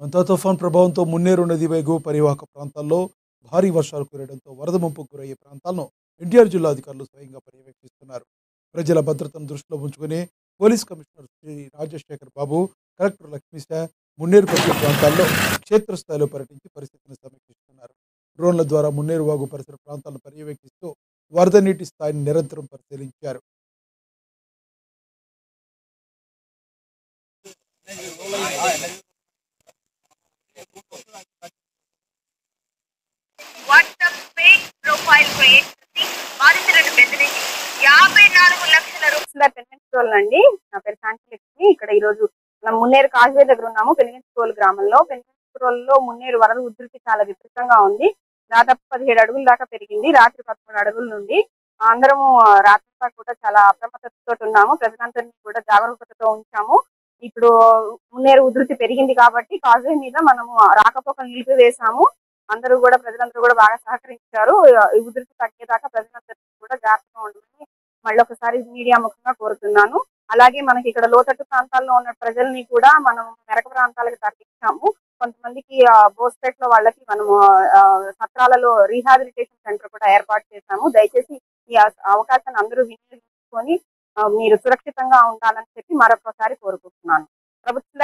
అంతా తుఫాన్ ప్రభావంతో మున్నేరు నది ఎగువ పరివాహక ప్రాంతాల్లో భారీ వర్షాలు కురియడంతో వరద ముంపుకు గురయ్యే ప్రాంతాలను ఎన్టీఆర్ జిల్లా అధికారులు స్వయంగా పర్యవేక్షిస్తున్నారు. ప్రజల భద్రతను దృష్టిలో ఉంచుకుని పోలీస్ కమిషనర్ శ్రీ రాజశేఖర్ బాబు, కలెక్టర్ లక్ష్మీశ మున్నేరు పరిసర ప్రాంతాల్లో క్షేత్రస్థాయిలో పర్యటించి పరిస్థితిని సమీక్షిస్తున్నారు. డ్రోన్ల ద్వారా మున్నేరు వాగు పరిసర ప్రాంతాలను పర్యవేక్షిస్తూ వరద నీటి స్థాయిని నిరంతరం పరిశీలించారు. వాట్సాప్ ఫేక్ ప్రొఫైల్ క్రియేట్ చేసి బాధితులను బెదిరించి 54 లక్షల రూపాయల పెన్వెన్స్ట్రోల్ అండి. నా పేరు శాంతి లక్ష్మి. ఇక్కడ ఈ రోజు మనం మున్నేరు కాజ్వే దగ్గర ఉన్నాము. పెన్వెన్స్ట్రోల్ గ్రామంలో. పెన్వెన్స్ట్రోల్ లో మున్నేరు వరద ఉధృతి చాలా విపరీతంగా ఉంది. దాదాపు 17 అడుగుల దాకా పెరిగింది. రాత్రి 11 అడుగుల నుండి అందరము రాత్రంతా కూడా చాలా అప్రమత్తతో ఉన్నాము. ప్రజలందరినీ కూడా జాగరూకతతో ఉంచాము. ఇప్పుడు మున్నేరు ఉధృతి పెరిగింది కాబట్టి కాజ్వే మీద మనము రాకపోకలు నిలిపివేశాము. ప్రజలందరూ కూడా బాగా సహకరించారు. ఈ ఉధృతి తగ్గేదాకా ప్రజలందరికీ కూడా జాగ్రత్తగా ఉండమని మళ్ళీ ఒకసారి మీడియా ముఖంగా కోరుతున్నాను. అలాగే మనకి ఇక్కడ లోతట్టు ప్రాంతాల్లో ఉన్న ప్రజల్ని కూడా మనం మెరక ప్రాంతాలకు తరలించాము. కొంతమందికి బోస్పేట్ లో వాళ్ళకి మనము సత్రాలలో రీహాబిలిటేషన్ సెంటర్ కూడా ఏర్పాటు చేశాము. దయచేసి ఈ అవకాశాన్ని అందరూ వినియోగించుకొని మీరు సురక్షితంగా ఉండాలని చెప్పి మరొకసారి కోరుకుంటున్నాను. ప్రభుత్వ